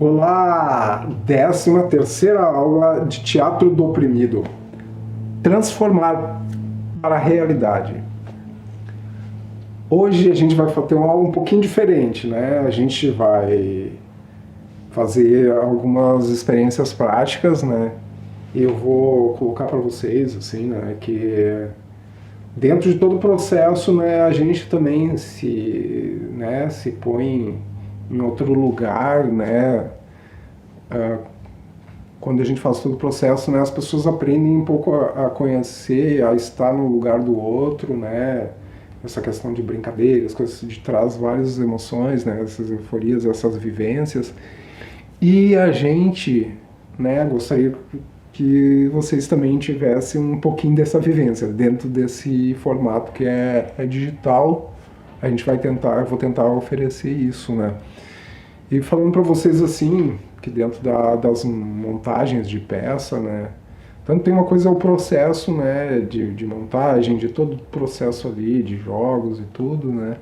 Olá! 13ª aula de Teatro do Oprimido. Transformar para a realidade. Hoje a gente vai ter uma aula um pouquinho diferente, né? A gente vai fazer algumas experiências práticas, né? E eu vou colocar para vocês, assim, né, que dentro de todo o processo, né, a gente também se põe em outro lugar, né? Quando a gente faz todo o processo, né, as pessoas aprendem um pouco a conhecer, a estar no lugar do outro, né? Essa questão de brincadeiras, coisas de traz várias emoções, né? Essas euforias, essas vivências. E a gente, né, gostaria que vocês também tivessem um pouquinho dessa vivência dentro desse formato que é digital. A gente vai tentar, eu vou tentar oferecer isso, né? E falando para vocês assim, que dentro das montagens de peça, né, tanto tem uma coisa, o processo, né, de montagem, de todo o processo ali, de jogos e tudo, né,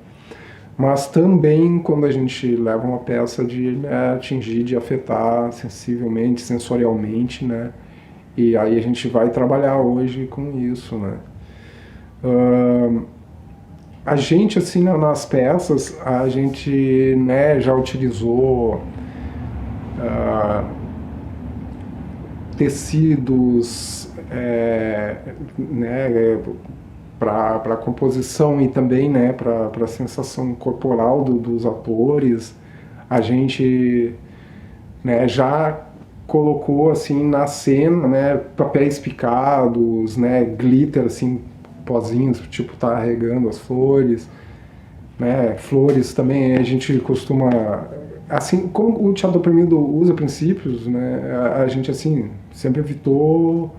mas também quando a gente leva uma peça de, né, atingir, de afetar sensivelmente, sensorialmente, né, e aí a gente vai trabalhar hoje com isso, né. A gente, assim, nas peças, a gente, né, já utilizou tecidos, né, para composição e também, né, para a sensação corporal dos atores. A gente, né, já colocou assim na cena, né, papéis picados, né, glitter, assim, pozinhos, tipo tá regando as flores, né, flores também. A gente costuma, assim como o Teatro Oprimido usa princípios, né, a gente assim sempre evitou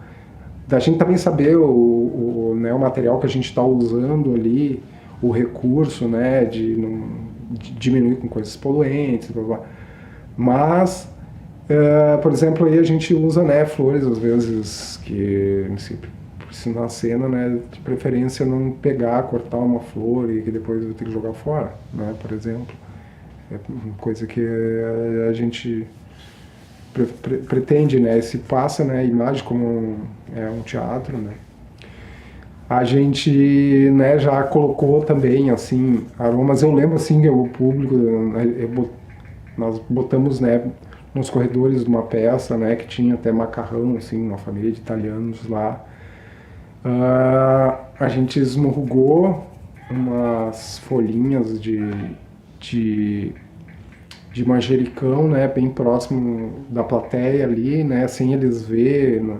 da gente também saber né, o material que a gente está usando ali, o recurso, né, de diminuir com coisas poluentes, blá, blá. Mas por exemplo, aí a gente usa, né, flores às vezes que se na cena, né, de preferência não pegar, cortar uma flor e que depois eu tenho que jogar fora, né, por exemplo. É uma coisa que a gente pretende, né, se passa, né, a imagem como um teatro, né. A gente, né, já colocou também, assim, aromas. Eu lembro, assim, que o público, nós botamos, né, nos corredores de uma peça, né, que tinha até macarrão, assim, uma família de italianos lá. A gente esmurrugou umas folhinhas de manjericão, né, bem próximo da plateia ali, né, sem eles verem, né?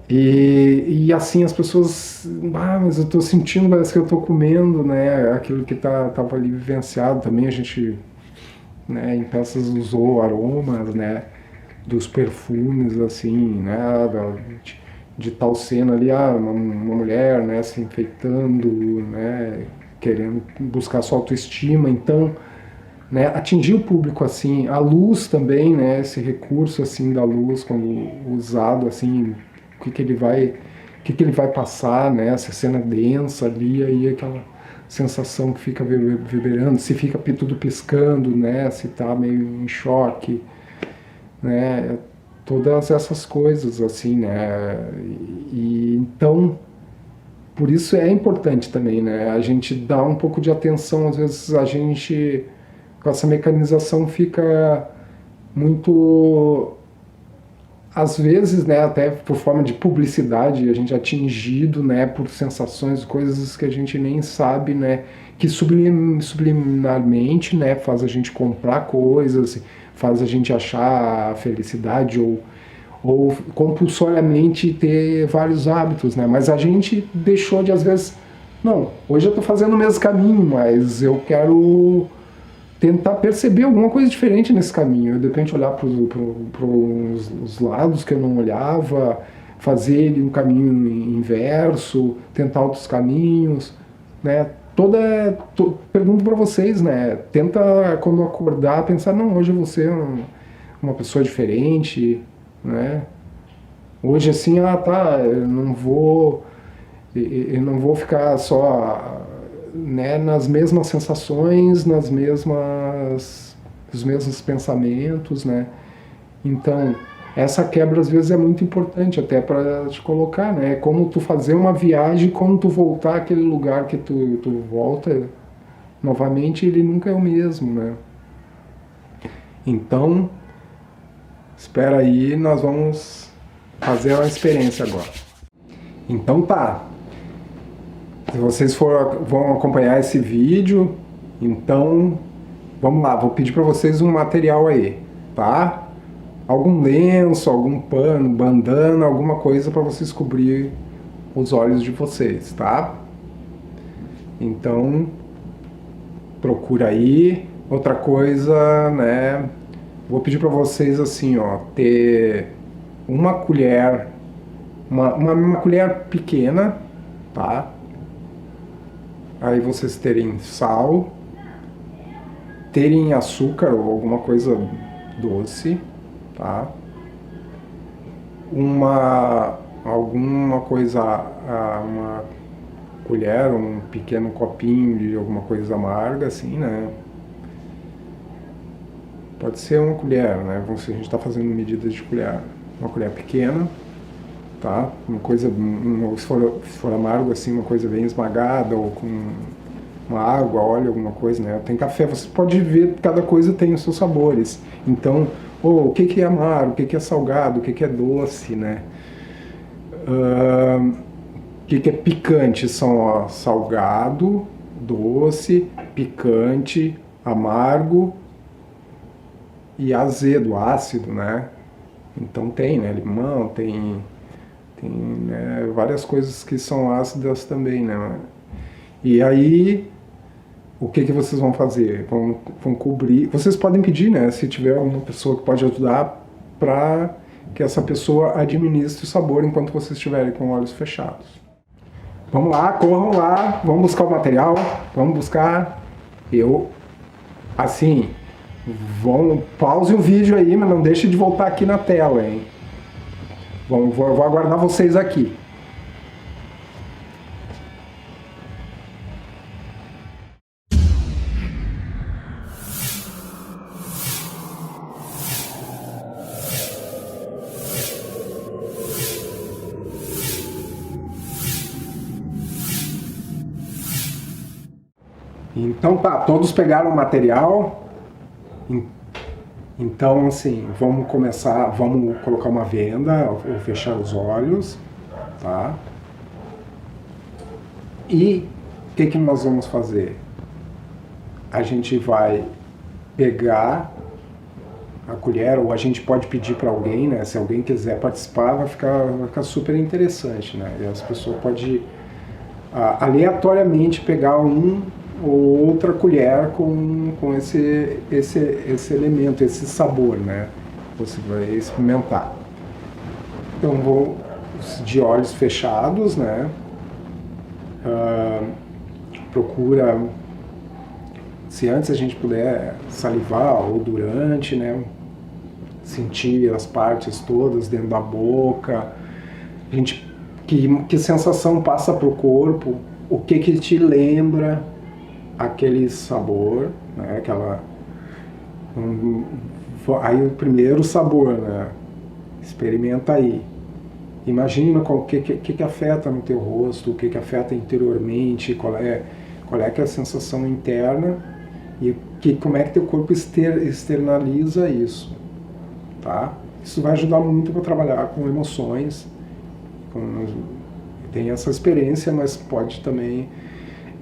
E assim as pessoas, mas eu tô sentindo, parece que eu tô comendo, né, aquilo que tava ali vivenciado. Também a gente, né, em peças usou aromas, né, dos perfumes, assim, né, de tal cena ali, uma mulher, né, se enfeitando, né, querendo buscar sua autoestima. Então, né, atingir o público, assim, a luz também, né, esse recurso, assim, da luz, quando usado, assim, o que ele vai passar, né, essa cena densa ali, aí aquela sensação que fica vibrando, se fica tudo piscando, né, se tá meio em choque, né, todas essas coisas, assim, né, e então, por isso é importante também, né, a gente dá um pouco de atenção. Às vezes a gente, com essa mecanização, fica muito, às vezes, né, até por forma de publicidade, a gente é atingido, né, por sensações, coisas que a gente nem sabe, né, que subliminarmente, né, faz a gente comprar coisas, faz a gente achar a felicidade ou compulsoriamente ter vários hábitos, né, mas a gente deixou de, às vezes, não, hoje eu estou fazendo o mesmo caminho, mas eu quero tentar perceber alguma coisa diferente nesse caminho. Eu, de repente, olhar para os lados que eu não olhava, fazer um caminho inverso, tentar outros caminhos, né? Pergunto para vocês, né? Tenta, quando acordar, pensar, não, hoje eu vou ser uma pessoa diferente, né? Hoje, assim, tá, eu não vou ficar só, né, nas mesmas sensações, nas mesmas os mesmos pensamentos, né? Então, essa quebra às vezes é muito importante até para te colocar, né? É como tu fazer uma viagem, quando tu voltar àquele lugar que tu volta novamente, ele nunca é o mesmo, né? Então, espera aí, nós vamos fazer uma experiência agora. Então tá, se vocês vão acompanhar esse vídeo, então vamos lá, vou pedir para vocês um material aí, tá? Algum lenço, algum pano, bandana, alguma coisa para vocês cobrir os olhos de vocês, tá? Então, procura aí. Outra coisa, né? Vou pedir para vocês assim, ó, ter uma colher, uma colher pequena, tá? Aí vocês terem sal, terem açúcar ou alguma coisa doce, tá? Alguma coisa, uma colher, um pequeno copinho de alguma coisa amarga, assim, né? Pode ser uma colher, né? Se a gente está fazendo medidas de colher, uma colher pequena, tá? Uma coisa, se for amargo, assim, uma coisa bem esmagada, ou com uma água, óleo, alguma coisa, né? Tem café, você pode ver, cada coisa tem os seus sabores. Então, o que é amargo, o que é salgado, o que é doce, né? O que é picante? São, ó, salgado, doce, picante, amargo e azedo, ácido, né? Então tem, né? Limão, tem né, várias coisas que são ácidas também, né? E aí, o que vocês vão fazer? Vão cobrir. Vocês podem pedir, né? Se tiver uma pessoa que pode ajudar, para que essa pessoa administre o sabor enquanto vocês estiverem com olhos fechados. Vamos lá, corram lá, vamos buscar o material, vamos buscar. Assim, pause o vídeo aí, mas não deixe de voltar aqui na tela, hein? Vou aguardar vocês aqui. Então tá, todos pegaram o material. Então, assim, vamos colocar uma venda ou fechar os olhos, tá? E o que nós vamos fazer? A gente vai pegar a colher, ou a gente pode pedir para alguém, né? Se alguém quiser participar, vai ficar super interessante, né? E as pessoas podem aleatoriamente pegar ou outra colher com esse elemento, esse sabor, né? Você vai experimentar. Então vou de olhos fechados, né? Procura, se antes a gente puder salivar ou durante, né? Sentir as partes todas dentro da boca. Que sensação passa para o corpo? O que te lembra aquele sabor, né? Aí o primeiro sabor, né? Experimenta aí. Imagina o que afeta no teu rosto, o que afeta interiormente, qual é que é a sensação interna e como é que teu corpo externaliza isso, tá? Isso vai ajudar muito para trabalhar com emoções. Tem essa experiência, mas pode também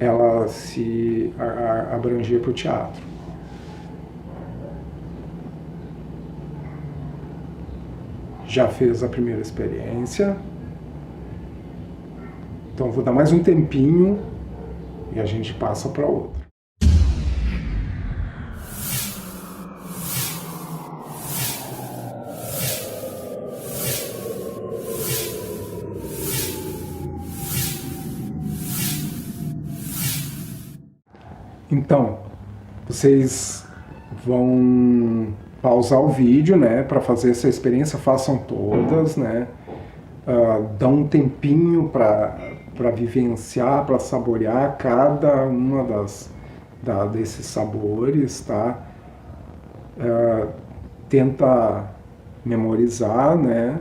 ela se abranger para o teatro. Já fez a primeira experiência. Então vou dar mais um tempinho e a gente passa para outra. Então, vocês vão pausar o vídeo, né, para fazer essa experiência, façam todas, né, dão um tempinho para vivenciar, para saborear cada uma desses sabores, tá? tenta memorizar, né,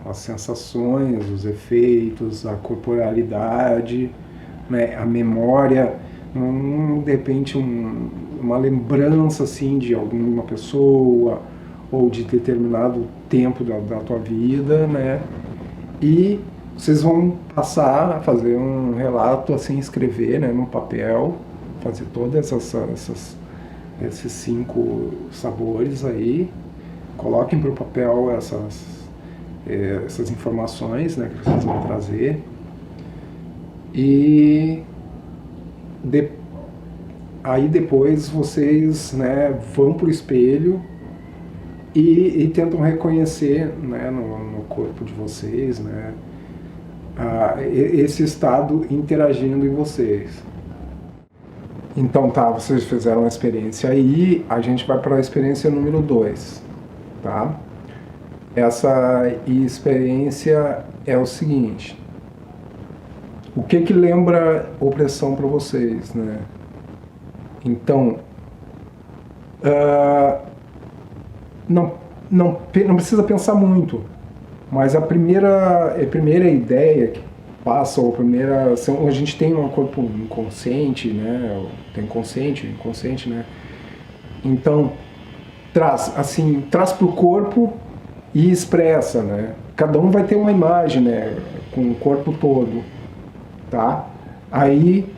as sensações, os efeitos, a corporalidade, né, a memória, de repente uma lembrança assim de alguma pessoa ou de determinado tempo da tua vida, né, e vocês vão passar a fazer um relato, assim, escrever, né, no papel, fazer todas esses 5 sabores aí, coloquem para o papel essas informações, né, que vocês vão trazer, e aí depois vocês, né, vão para o espelho e tentam reconhecer, né, no corpo de vocês, né, esse estado interagindo em vocês. Então tá, vocês fizeram a experiência aí, a gente vai para a experiência número 2, tá? Essa experiência é o seguinte: o que lembra opressão para vocês, né? Então, não precisa pensar muito, mas a primeira ideia que passa, ou a primeira... a gente tem um corpo inconsciente, né? Tem consciente, inconsciente, né? Então, traz para o corpo e expressa, né? Cada um vai ter uma imagem, né? Com o corpo todo, tá? Aí,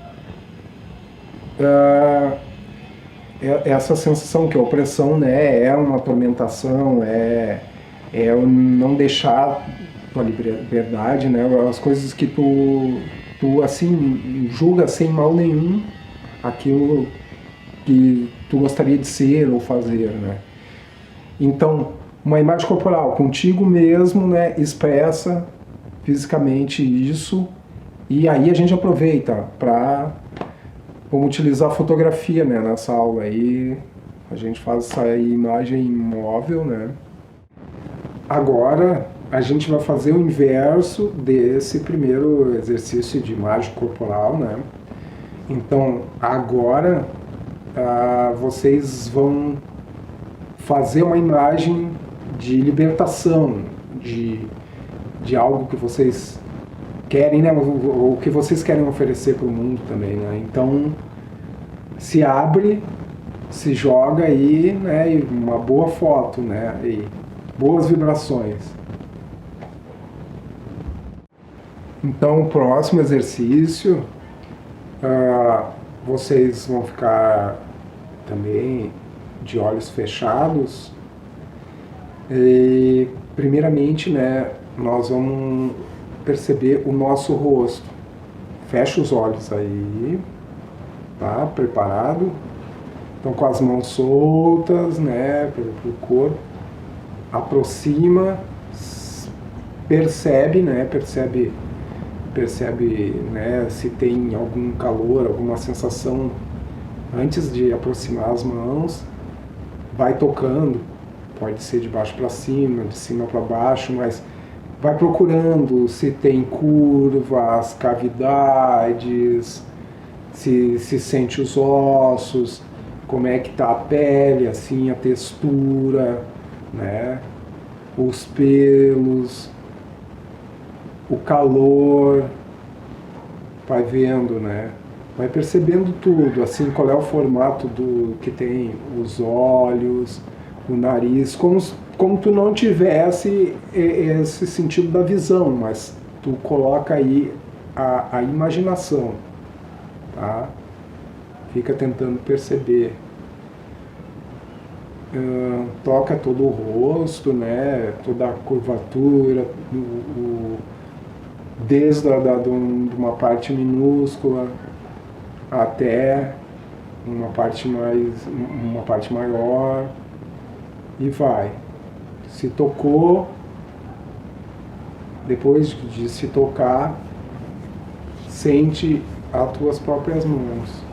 essa sensação que a opressão, né, é uma atormentação, é não deixar tua liberdade, né, as coisas que tu assim julga sem mal nenhum aquilo que tu gostaria de ser ou fazer, né. Então, uma imagem corporal contigo mesmo, né, expressa fisicamente isso, e aí a gente aproveita para... Vamos utilizar a fotografia, né, nessa aula aí. A gente faz essa imagem móvel, né. Agora a gente vai fazer o inverso desse primeiro exercício de imagem corporal, né. Então agora vocês vão fazer uma imagem de libertação, de algo que vocês querem, né, o que vocês querem oferecer para o mundo também, né? Então se abre, se joga aí, né, e uma boa foto, né, e boas vibrações. Então, o próximo exercício, vocês vão ficar também de olhos fechados e, primeiramente, né, nós vamos perceber o nosso rosto. Fecha os olhos aí, tá? Preparado? Então, com as mãos soltas, né, pelo corpo, aproxima, percebe, né, né, se tem algum calor, alguma sensação antes de aproximar as mãos, vai tocando, pode ser de baixo para cima, de cima para baixo, mas vai procurando se tem curvas, cavidades, se sente os ossos, como é que tá a pele, assim, a textura, né, os pelos, o calor, vai vendo, né, vai percebendo tudo, assim, qual é o formato que tem os olhos, o nariz, como tu não tivesse esse sentido da visão, mas tu coloca aí a imaginação, tá? Fica tentando perceber. Toca todo o rosto, né? Toda a curvatura, desde de uma parte minúscula até uma parte maior, e vai. Se tocou, depois de se tocar, sente as tuas próprias mãos.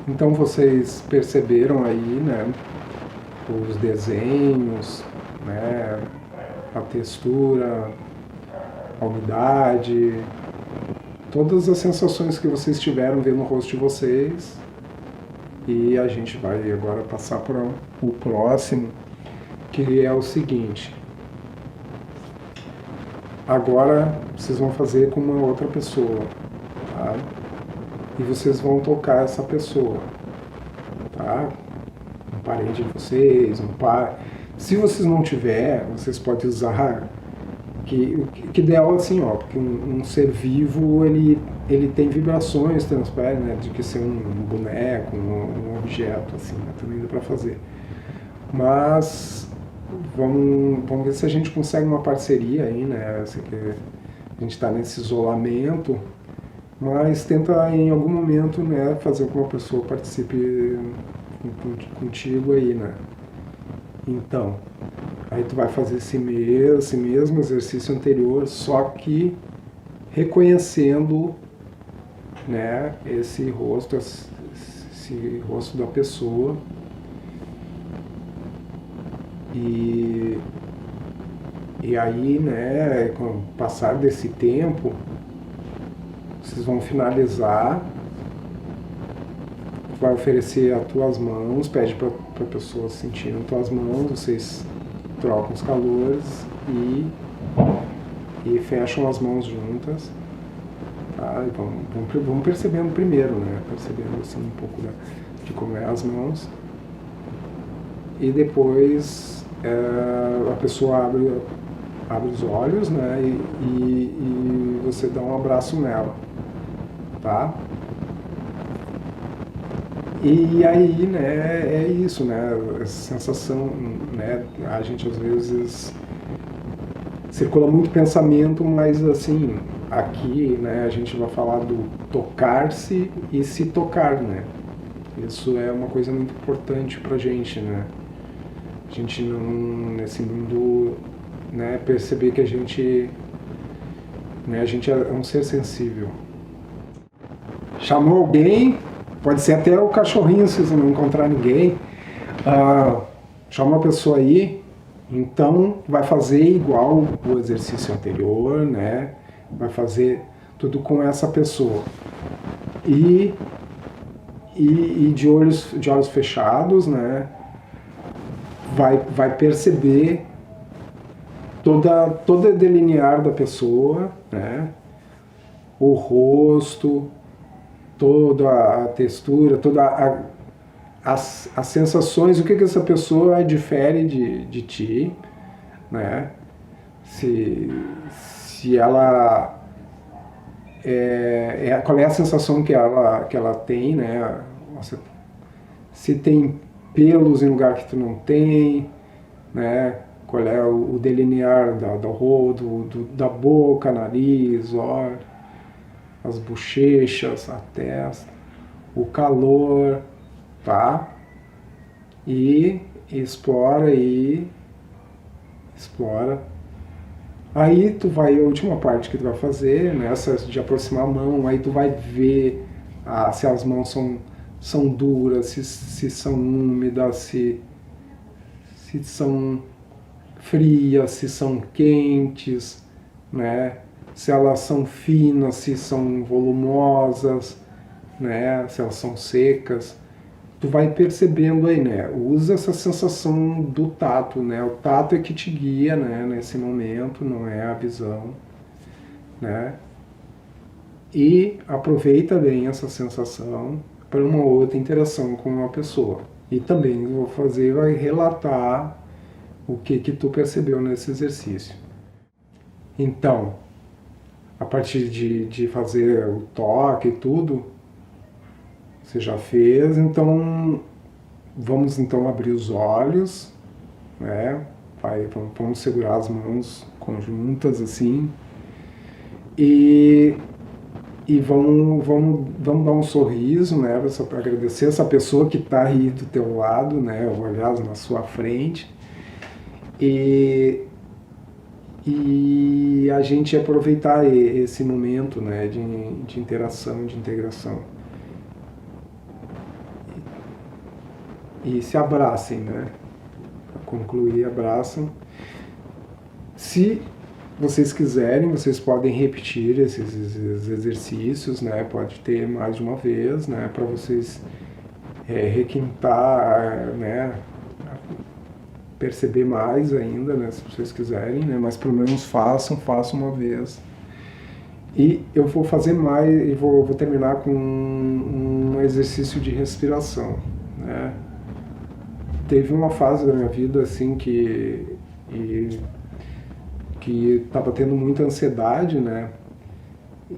Então vocês perceberam aí, né, os desenhos, né, a textura, a umidade, todas as sensações que vocês tiveram vendo no rosto de vocês. E a gente vai agora passar para o próximo, que é o seguinte. Agora vocês vão fazer com uma outra pessoa, tá? E vocês vão tocar essa pessoa, tá? Um parente de vocês, um pai. Se vocês não tiver, vocês podem usar que ideal assim, ó, porque um ser vivo ele tem vibrações transparentes, né, de que ser um boneco, um objeto assim, né, também dá para fazer. Mas vamos ver se a gente consegue uma parceria aí, né? A gente está nesse isolamento, mas tenta em algum momento, né, fazer com que uma pessoa participe contigo aí, né? Então, aí tu vai fazer esse mesmo exercício anterior, só que reconhecendo, né, esse rosto da pessoa. E aí, né, com o passar desse tempo, vocês vão finalizar, vai oferecer as tuas mãos, pede para a pessoa sentir as tuas mãos, vocês trocam os calores e fecham as mãos juntas, tá? E vamos percebendo primeiro, né, percebendo assim um pouco de como é as mãos, e depois a pessoa abre os olhos, né, e você dá um abraço nela, tá? E aí, né, é isso, né, essa sensação, né, a gente às vezes circula muito pensamento, mas assim, aqui, né, a gente vai falar do tocar-se e se tocar, né, isso é uma coisa muito importante pra gente, né, a gente não, nesse mundo, né, perceber que a gente é um ser sensível. Chamou alguém? Pode ser até o cachorrinho, se você não encontrar ninguém. Chama uma pessoa aí, então vai fazer igual o exercício anterior, né? Vai fazer tudo com essa pessoa. E de olhos fechados, né? Vai perceber toda delinear da pessoa, né? O rosto, toda a textura, todas as sensações, o que essa pessoa difere de ti, né? Se ela qual é a sensação que ela tem, né? Se tem pelos em lugar que tu não tem, né? Qual é o delinear do rosto, da boca, nariz, olhos, as bochechas, a testa, o calor, tá? E explora. Aí tu vai, a última parte que tu vai fazer, né, essa de aproximar a mão, aí tu vai ver se as mãos são duras, se são úmidas, se são frias, se são quentes, né? Se elas são finas, se são volumosas, né? Se elas são secas. Tu vai percebendo aí, né? Usa essa sensação do tato, né? O tato é que te guia, né? Nesse momento, não é a visão, né? E aproveita bem essa sensação para uma outra interação com uma pessoa. E também vai relatar o que tu percebeu nesse exercício. Então, a partir de fazer o toque e tudo, você já fez, então vamos então abrir os olhos, né? Vamos segurar as mãos conjuntas assim e vamos dar um sorriso, né? Para agradecer essa pessoa que está aí do teu lado, né? Ou aliás na sua frente. E a gente aproveitar esse momento, né, de interação, de integração. E se abracem, né? Para concluir, abraçam. Se vocês quiserem, vocês podem repetir esses exercícios, né? Pode ter mais de uma vez, né? Para vocês requintar, né, perceber mais ainda, né, se vocês quiserem, né, mas pelo menos façam uma vez. E eu vou fazer mais, e vou terminar com um exercício de respiração, né. Teve uma fase da minha vida assim que estava tendo muita ansiedade, né?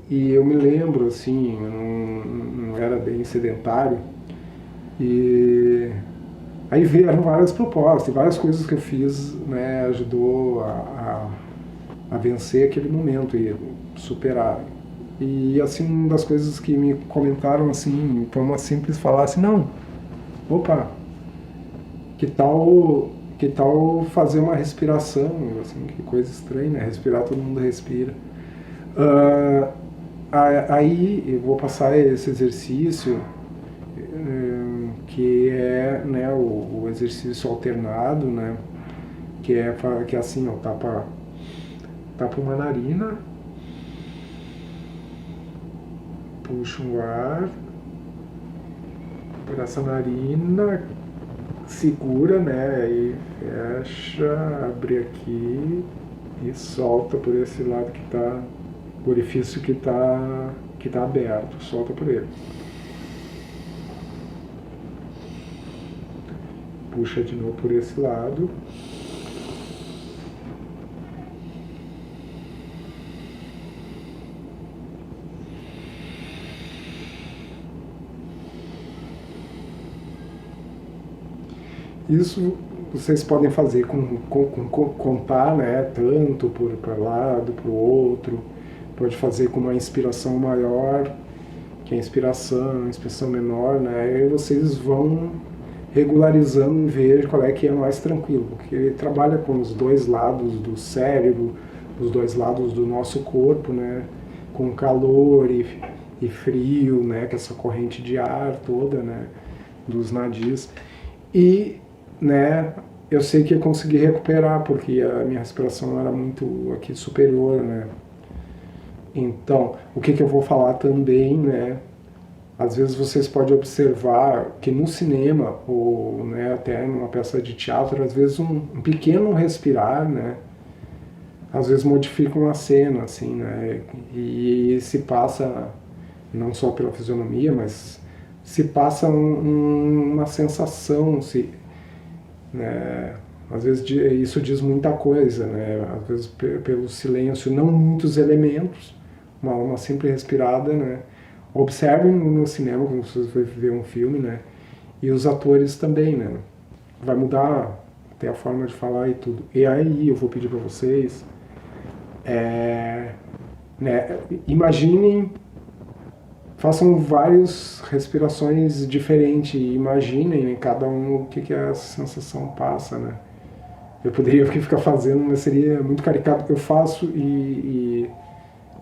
E eu me lembro assim, eu não era bem sedentário, e aí vieram várias propostas, várias coisas que eu fiz, né, ajudou a vencer aquele momento e superar. E assim, uma das coisas que me comentaram assim, foi uma simples falar assim, não, opa, que tal fazer uma respiração, assim, que coisa estranha, né? Respirar, todo mundo respira. Aí eu vou passar esse exercício, que é, né, o exercício alternado, né? Que é assim, ó, tapa uma narina, puxa o ar por essa narina, segura, né, e fecha, abre aqui e solta por esse lado que tá, o orifício que tá aberto, solta por ele. Puxa de novo por esse lado. Isso vocês podem fazer com contar, né, tanto para um lado, para o outro. Pode fazer com uma inspiração maior, que é a inspiração menor, né, e vocês vão regularizando e ver qual é que é mais tranquilo, porque ele trabalha com os dois lados do cérebro, os dois lados do nosso corpo, né, com calor e frio, né, com essa corrente de ar toda, né, dos nadis. E, né, eu sei que eu consegui recuperar, porque a minha respiração era muito aqui superior, né. Então, o que eu vou falar também, né, às vezes vocês podem observar que no cinema, ou, né, até numa peça de teatro, às vezes um pequeno respirar, né, às vezes modifica uma cena, assim, né, e se passa, não só pela fisionomia, mas se passa uma sensação, né, às vezes isso diz muita coisa, né, às vezes pelo silêncio, não muitos elementos, uma simples respirada, né. Observem no cinema, quando vocês vão ver um filme, né, e os atores também, né, vai mudar até a forma de falar e tudo. E aí eu vou pedir para vocês, né, imaginem, façam várias respirações diferentes e imaginem, né, cada um o que essa sensação passa, né. Eu poderia ficar fazendo, mas seria muito caricato. Eu faço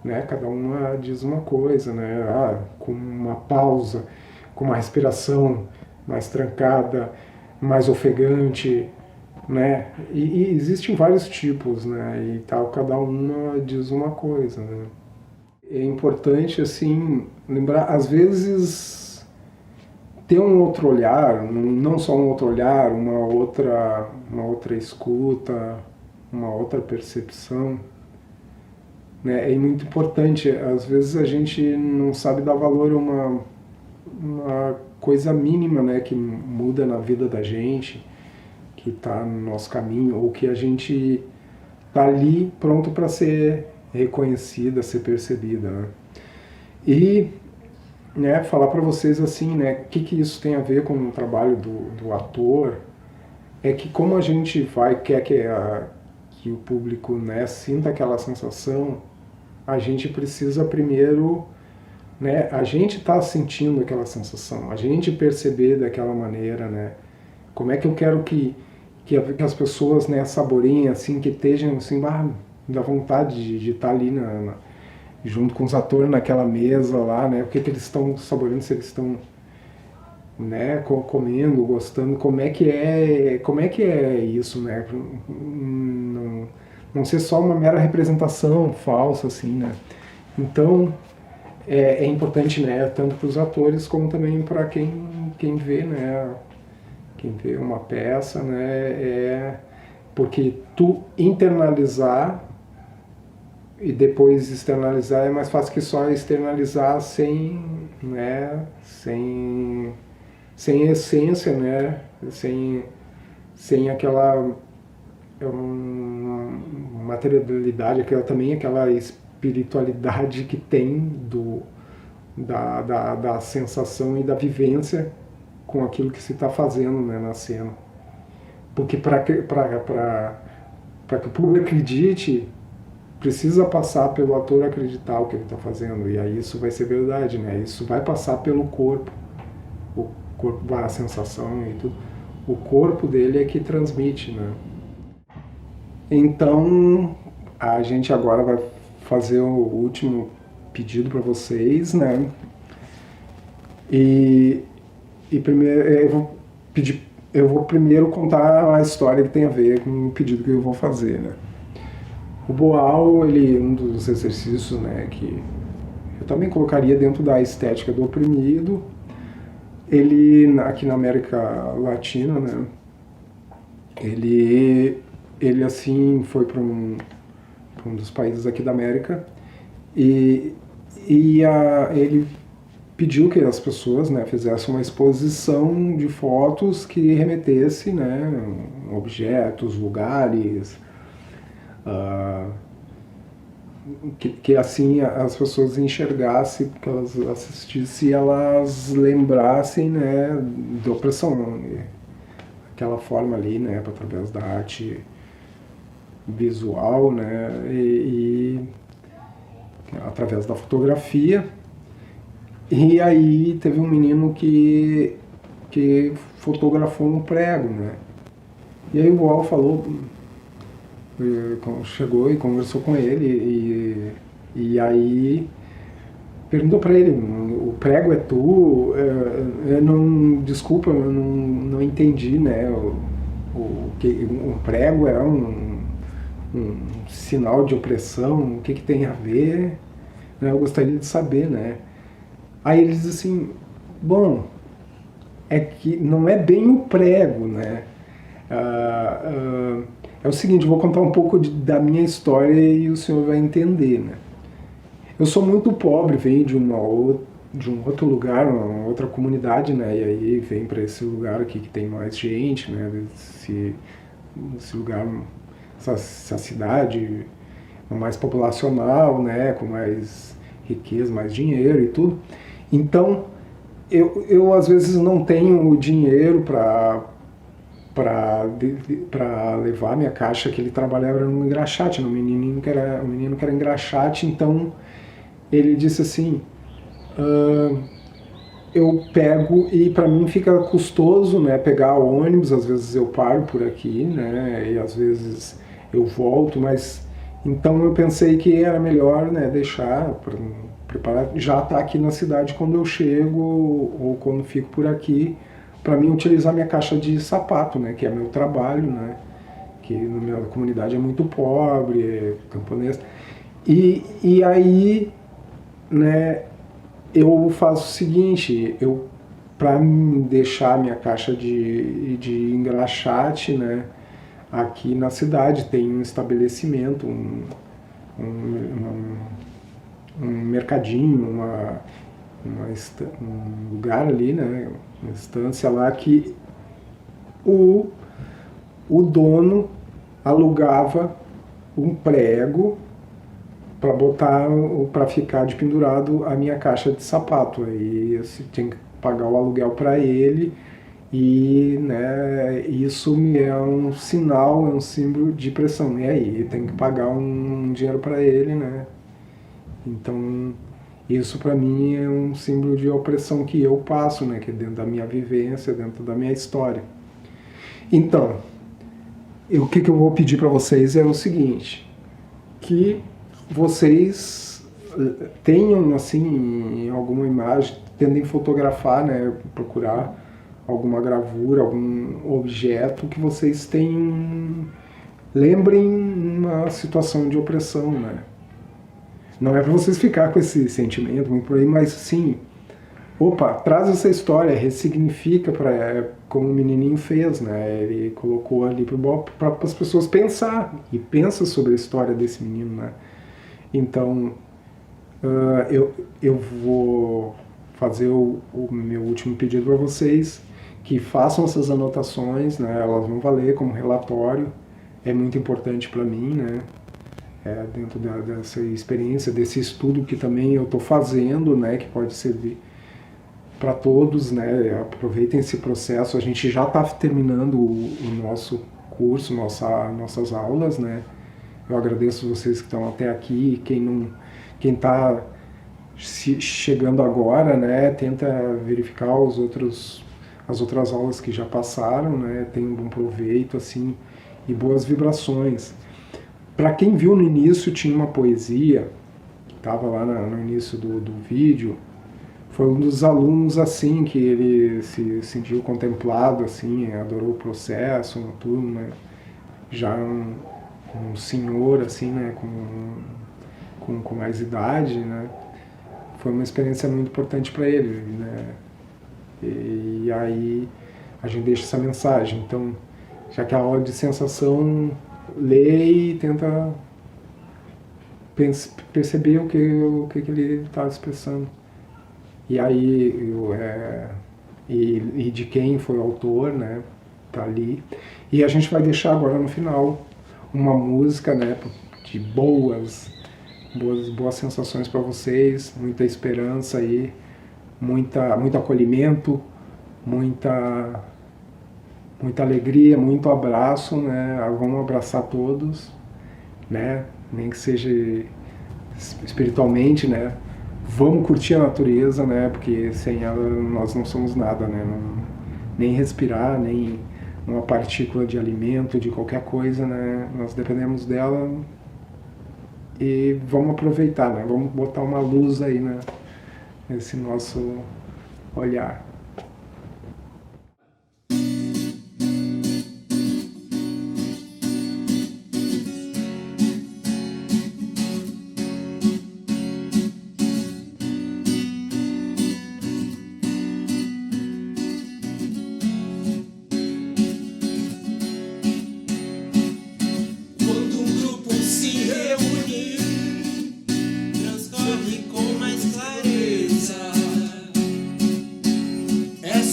né, cada uma diz uma coisa, né, com uma pausa, com uma respiração mais trancada, mais ofegante, né, e existem vários tipos, né, e tal, cada uma diz uma coisa, né. É importante, assim, lembrar, às vezes, ter um outro olhar, não só um outro olhar, uma outra escuta, uma outra percepção, né, é muito importante. Às vezes a gente não sabe dar valor a uma coisa mínima, né, que muda na vida da gente, que está no nosso caminho, ou que a gente está ali pronto para ser reconhecida, ser percebida, né. E, né, falar para vocês assim, né, o que isso tem a ver com o trabalho do ator, é que como a gente quer que o público, né, sinta aquela sensação, a gente precisa primeiro, né, a gente está sentindo aquela sensação, a gente perceber daquela maneira, né, como é que eu quero que as pessoas, né, saboreiem, assim, que estejam, assim, dá vontade de estar ali junto com os atores naquela mesa lá, né, o que eles estão saboreando, se eles estão, né, comendo, gostando, como é que é isso, né, não ser só uma mera representação falsa, assim, né. Então, é importante, né, tanto para os atores como também para quem vê, né, quem vê uma peça, né, porque tu internalizar e depois externalizar é mais fácil que só externalizar sem, né, sem essência, né, sem aquela materialidade, aquela espiritualidade que tem da sensação e da vivência com aquilo que se está fazendo, né, na cena. Porque para que o público acredite, precisa passar pelo ator acreditar o que ele está fazendo, e aí isso vai ser verdade, né? Isso vai passar pelo corpo, o corpo, a sensação e tudo. O corpo dele é que transmite, né? Então, a gente agora vai fazer o último pedido para vocês, né? E primeiro eu vou primeiro contar a história que tem a ver com o pedido que eu vou fazer, né? O Boal, um dos exercícios, né, que eu também colocaria dentro da estética do oprimido, ele aqui na América Latina, né, ele assim foi para um dos países aqui da América e ele pediu que as pessoas, né, fizessem uma exposição de fotos que remetesse, né, objetos, lugares, que assim as pessoas enxergassem, que elas assistissem e elas lembrassem, né, da opressão, aquela forma ali, né, através da arte visual, né, e através da fotografia. E aí teve um menino que fotografou um prego, né, e aí o Boal falou, chegou e conversou com ele e aí perguntou para ele, o prego é tu? Desculpa, eu não entendi, né? Um prego é um sinal de opressão, o que tem a ver? Eu gostaria de saber, né? Aí ele diz assim, bom, é que não é bem o prego, né? É o seguinte, eu vou contar um pouco da minha história e o senhor vai entender, né? Eu sou muito pobre, venho de um outro lugar, uma outra comunidade, né? E aí vem para esse lugar aqui que tem mais gente, né? Esse lugar, essa cidade mais populacional, né? Com mais riqueza, mais dinheiro e tudo. Então, eu às vezes não tenho o dinheiro para levar minha caixa, que ele trabalhava no engraxate, um menino que era engraxate. Então ele disse assim, eu pego e para mim fica custoso, né, pegar ônibus, às vezes eu paro por aqui, né, e às vezes eu volto, mas então eu pensei que era melhor, né, deixar preparar, já estar aqui na cidade quando eu chego ou quando fico por aqui, para mim utilizar minha caixa de sapato, né, que é meu trabalho, né, que na minha comunidade é muito pobre, é camponesa. E aí, né, eu faço o seguinte, para deixar minha caixa de engraxate, né, aqui na cidade tem um estabelecimento, um mercadinho, um lugar ali, né, uma estância lá que o dono alugava um prego para ficar de pendurado a minha caixa de sapato. Aí eu tinha que pagar o aluguel para ele e, né, isso é um sinal, é um símbolo de pressão. E aí tem que pagar um dinheiro para ele, né? Então isso para mim é um símbolo de opressão que eu passo, né, que é dentro da minha vivência, dentro da minha história. Então, o que eu vou pedir para vocês é o seguinte, que vocês tenham, assim, alguma imagem, tentem fotografar, né, procurar alguma gravura, algum objeto que vocês tenham, lembrem uma situação de opressão, né. Não é para vocês ficar com esse sentimento, muito por aí, mas sim, opa, traz essa história, ressignifica como o menininho fez, né? Ele colocou ali para as pessoas pensar, e pensa sobre a história desse menino, né? Então, eu vou fazer o meu último pedido para vocês, que façam essas anotações, né? Elas vão valer como relatório, é muito importante para mim, né? Dentro dessa experiência, desse estudo que também eu estou fazendo, né? Que pode servir para todos, né? Aproveitem esse processo. A gente já está terminando o nosso curso, nossas aulas, né? Eu agradeço vocês que estão até aqui. Quem está chegando agora, né? Tenta verificar as outras aulas que já passaram, né? Tenha um bom proveito, assim, e boas vibrações. Para quem viu no início, tinha uma poesia que estava lá no início do vídeo. Foi um dos alunos, assim, que ele se sentiu contemplado, assim, adorou o processo, tudo, né? Já um senhor, assim, né? Com mais idade, né? Foi uma experiência muito importante para ele, né? E aí a gente deixa essa mensagem. Então, já que a aula de sensação, lê e tenta perceber o que ele está expressando. E aí, e de quem foi o autor, né? Tá ali. E a gente vai deixar agora no final uma música, né? De boas sensações para vocês, muita esperança aí, muito acolhimento, muita alegria, muito abraço, né? Vamos abraçar todos, né? Nem que seja espiritualmente, né? Vamos curtir a natureza, né? Porque sem ela nós não somos nada, né? Nem respirar, nem uma partícula de alimento, de qualquer coisa, né? Nós dependemos dela e vamos aproveitar, né? Vamos botar uma luz aí, né? Nesse nosso olhar.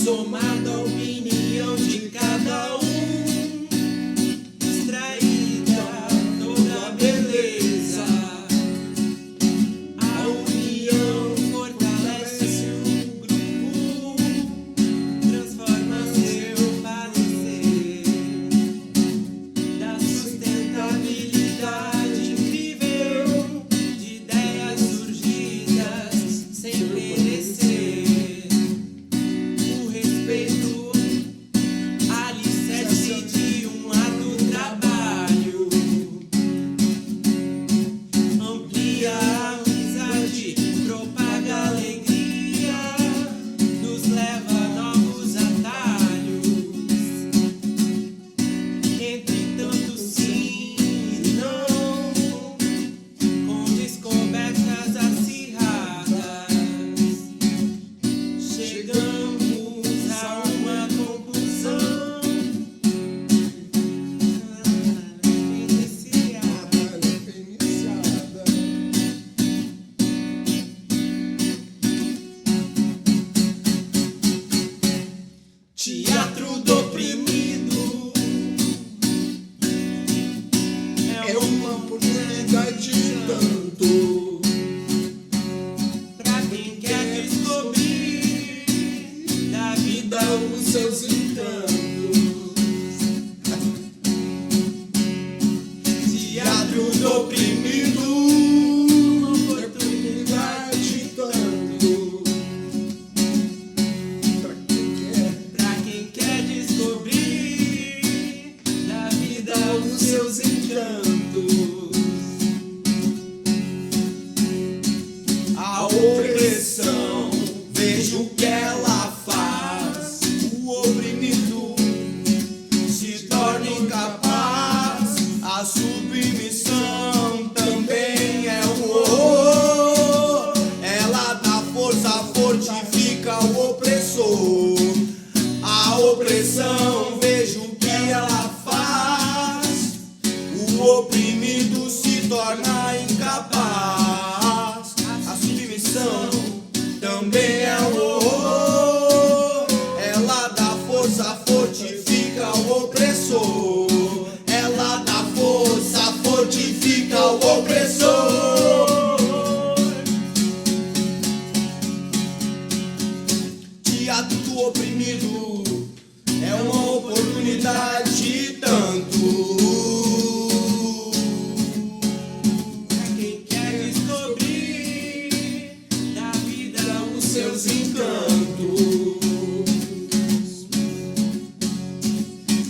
Somada a opinião de cada um, extraída toda a beleza. A união fortalece o grupo, transforma seu parecer. Da sustentabilidade incrível de ideias surgidas sem perecer. Teatro do oprimido é uma oportunidade tanto pra quem quer descobrir da vida os seus encantos. Teatro do oprimido, uma oportunidade tanto pra quem quer descobrir da vida os seus encantos. A opressão, vejo o que ela faz. O oprimido o opressor. A opressão, veja o que ela faz. O oprimido se torna incapaz. A submissão também é um horror. Ela dá força, fortifica o opressor. Ela dá força, fortifica o opressor. Teatro do oprimido é uma oportunidade tanto. Pra quem quer descobrir da vida os seus encantos.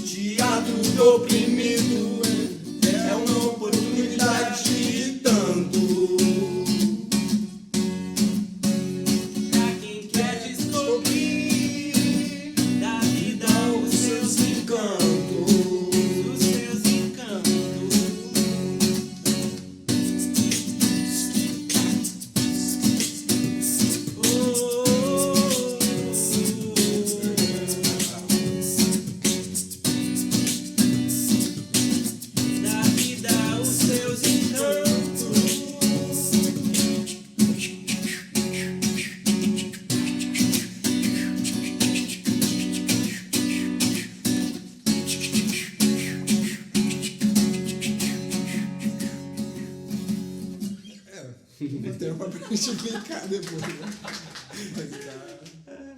Teatro do oprimido é uma oportunidade tanto. Pra quem quer descobrir da vida os seus encantos. Os seus encantos. Da vida os seus encantos. Vou ter uma pra gente brincar depois, né? Mas tá.